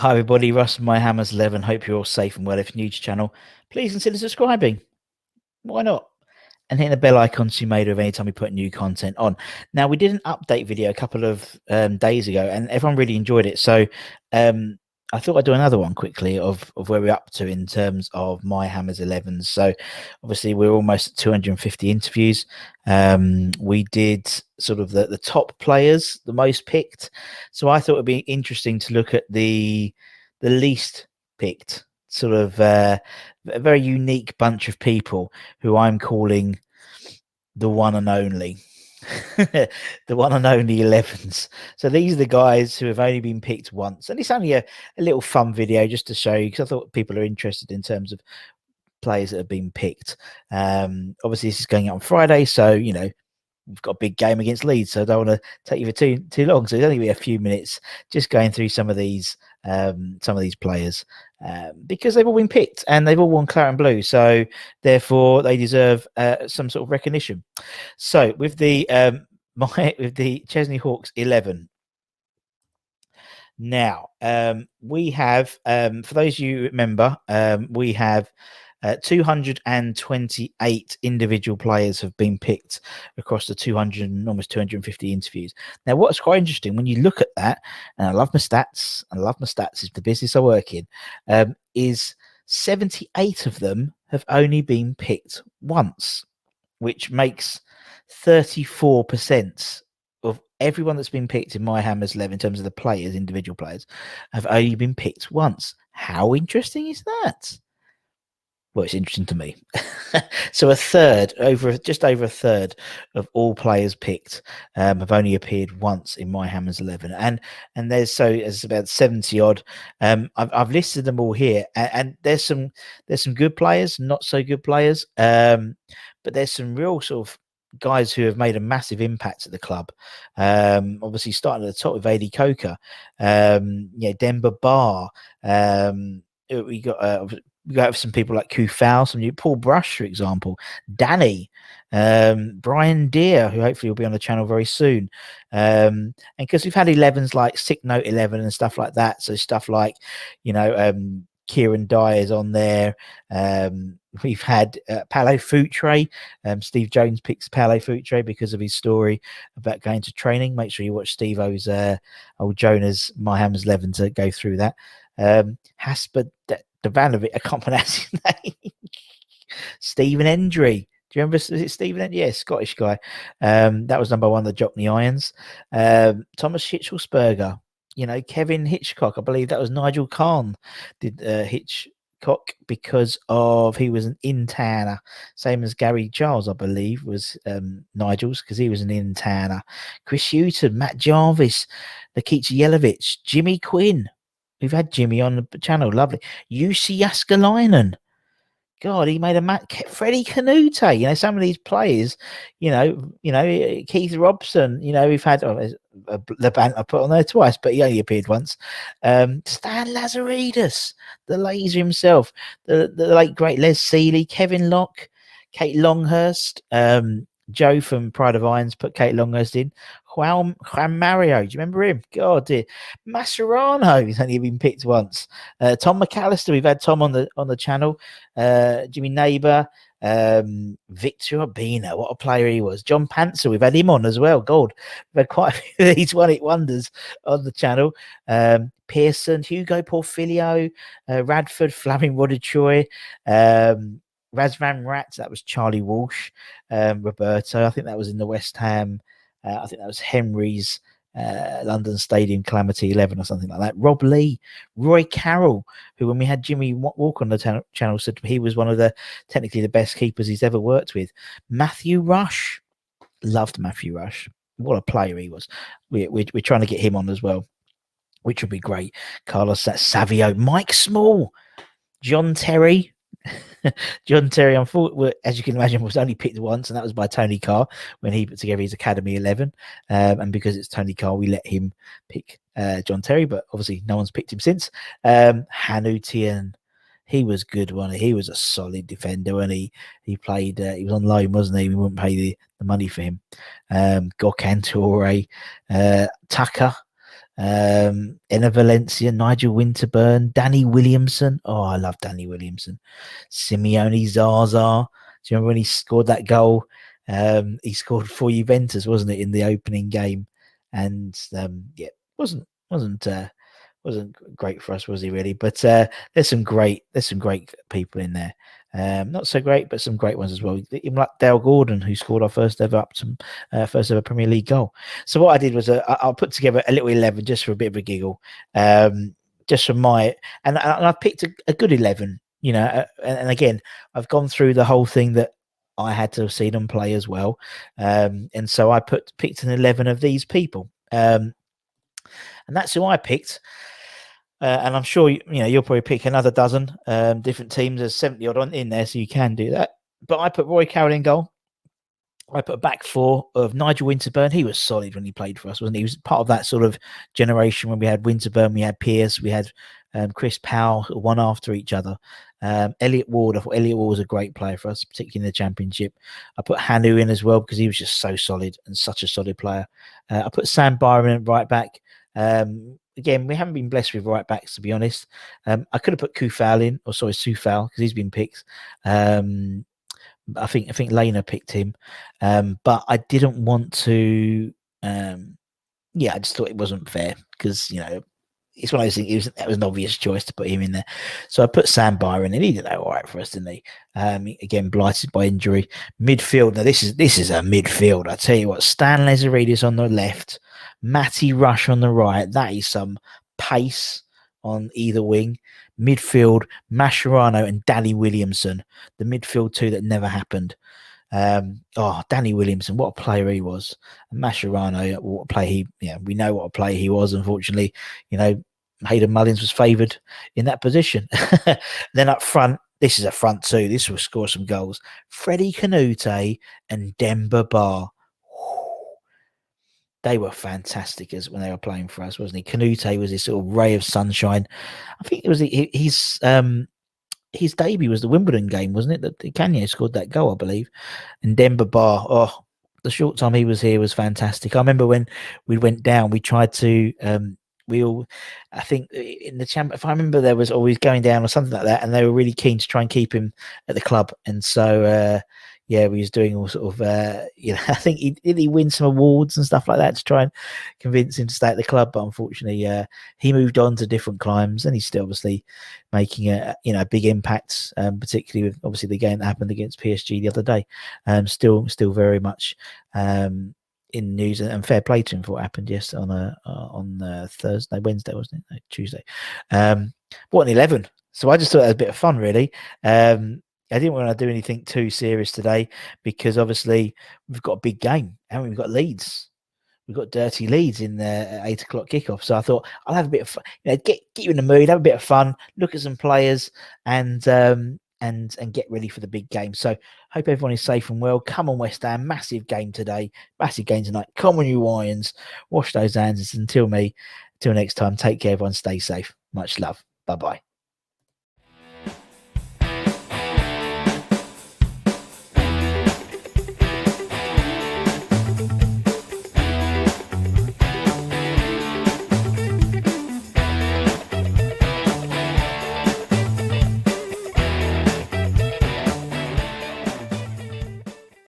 Hi everybody, Russ from MyHammersXI. Hope you're all safe and well. If you're new to the channel, please consider subscribing. Why not? And hitting the bell icon so you're made of any time we put new content on. Now, we did an update video a couple of days ago and everyone really enjoyed it. So I thought I'd do another one quickly of where we're up to in terms of My Hammers 11. So obviously we're almost at 250 interviews. We did sort of the top players, the most picked. So I thought it'd be interesting to look at the least picked, sort of a very unique bunch of people who I'm calling the one and only. The one and only 11s. So these are the guys who have only been picked once, and it's only a little fun video just to show you, because I thought people are interested in terms of players that have been picked. Obviously this is going out on Friday, so you know we've got a big game against Leeds, so I don't want to take you for too long. So it's only be a few minutes just going through some of these players, because they've all been picked and they've all worn claret and blue, so therefore they deserve some sort of recognition. So with the with the Chesney Hawks 11. Now, we have, for those of you who remember, we have 228 individual players have been picked across the 200, almost 250 interviews. Now, what's quite interesting when you look at that, and I love my stats, is the business I work in, is 78 of them have only been picked once, which makes 34% of everyone that's been picked in My Hammers 11 in terms of the players, individual players, have only been picked once. How interesting is that? Well, it's interesting to me. So just over a third of all players picked have only appeared once in My Hammers 11, and there's about 70 odd. I've listed them all here, and there's some good players, not so good players, but there's some real sort of guys who have made a massive impact at the club. Obviously starting at the top with AD Coker, Denver Bar. We got some people like Kufal, some new Paul Brush, for example, Danny, Brian Deere, who hopefully will be on the channel very soon. And because we've had 11s like Sick Note 11 and stuff like that, so stuff like, Kieran Dyer's on there. We've had Paolo Futre. Steve Jones picks Paolo Futre because of his story about going to training. Make sure you watch Steve O's old Jonah's My Hammers 11 to go through that. Hasper Devanovic, I can't pronounce his name. Stephen Endry. Do you remember? Is it Stephen Endry? Yeah, Scottish guy. That was number one, the Jockney Irons. Thomas Hitzelsberger. Kevin Hitchcock. I believe that was Nigel Kahn did Hitchcock because of he was an in-towner, same as Gary Charles, I believe, was Nigel's because he was an in-towner. Chris Hewton, Matt Jarvis, Nikita Yelovich, Jimmy Quinn. We've had Jimmy on the channel. Lovely. UC Jaskalainen. God, he made a match. Freddie Canute. Some of these players, Keith Robson. We've had the band I put on there twice, but he only appeared once. Stan Lazaridis, the laser himself, the late great Les Seeley, Kevin Locke, Kate Longhurst, Joe from Pride of Irons put Kate Longhurst in. Juan Mario, do you remember him? God, dear. Mascherano, he's only been picked once. Tom McAllister, we've had Tom on the channel. Jimmy Neighbour, Victor Urbina, what a player he was. John Pantzer, we've had him on as well. God, we've had quite a few of these one-hit wonders on the channel. Pearson, Hugo Porfilio, Radford, Flaming Rodichoy, Razvan Rats, that was Charlie Walsh, Roberto, I think that was in the West Ham. I think that was Henry's London Stadium Calamity 11 or something like that. Rob Lee, Roy Carroll, who when we had Jimmy Walk on the channel said he was one of technically the best keepers he's ever worked with. Matthew Rush, loved Matthew Rush. What a player he was. We're trying to get him on as well, which would be great. Carlos Savio, Mike Small, John Terry. John Terry, as you can imagine, was only picked once, and that was by Tony Carr when he put together his Academy 11. And because it's Tony Carr, we let him pick John Terry, but obviously no one's picked him since. Hanutian, he was good, wasn't he? He was a solid defender, and he played. He was on loan, wasn't he? We wouldn't pay the money for him. Gokantore, Tucker. Enna Valencia, Nigel Winterburn, Danny Williamson. Oh, I love Danny Williamson. Simeone Zaza. Do you remember when he scored that goal? He scored for Juventus, wasn't it, in the opening game? And yeah, wasn't great for us, was he really? But there's some great people in there. Not so great, but some great ones as well. Even like Dale Gordon, who scored our first ever first ever Premier League goal. So what I did was I'll put together a little 11 just for a bit of a giggle, just for my and I've picked a good 11. You know, and again, I've gone through the whole thing that I had to have seen them play as well, and so I picked an 11 of these people, and that's who I picked. And I'm sure you'll probably pick another dozen different teams. There's 70 odd in there, so you can do that. But I put Roy Carroll in goal. I put a back four of Nigel Winterburn. He was solid when he played for us, wasn't he? He was part of that sort of generation when we had Winterburn, we had Pearce, we had Chris Powell, one after each other. Elliot Ward, I thought Elliot Ward was a great player for us, particularly in the Championship. I put Hanu in as well because he was just so solid and such a solid player. I put Sam Byron at right back. Again, we haven't been blessed with right backs, to be honest. I could have put Soufal in, because he's been picked. I think Lena picked him, but I didn't want to. I just thought it wasn't fair because it's one of those things. That was an obvious choice to put him in there, so I put Sam Byron, and he did all right for us, didn't he? Again, blighted by injury. Midfield. Now this is a midfield. I tell you what, Stan Lazaridis on the left, Matty Rush on the right. That is some pace on either wing. Midfield, Mascherano and Danny Williamson, the midfield two that never happened. Danny Williamson, what a player he was. And Mascherano, what a play we know what a player he was. Unfortunately, Hayden Mullins was favoured in that position. Then up front, this is a front two. This will score some goals. Freddie Canute and Demba Ba. They were fantastic when they were playing for us, wasn't he? Canute was this sort of ray of sunshine. I think it was his debut was the Wimbledon game, wasn't it? That Kanye scored that goal, I believe. And Demba Ba, the short time he was here was fantastic. I remember when we went down, we tried to I think in the champ, if I remember, there was always going down or something like that, and they were really keen to try and keep him at the club. And so we was doing all sort of I think he win some awards and stuff like that to try and convince him to stay at the club, but unfortunately he moved on to different climes, and he's still obviously making a big impact, particularly with obviously the game that happened against PSG the other day. Still very much in news, and fair play to him for what happened on Wednesday, wasn't it? No, Tuesday. What an 11! So I just thought that was a bit of fun, really. I didn't want to do anything too serious today because obviously we've got a big game, and we've got Leeds. We've got dirty Leeds in the 8 o'clock kickoff. So I thought I'll have a bit of fun, get you in the mood, have a bit of fun, look at some players, and get ready for the big game. So hope everyone is safe and well. Come on, West Ham, massive game today, massive game tonight. Come on, you Lions, wash those hands. Until next time, take care, everyone. Stay safe. Much love. Bye bye.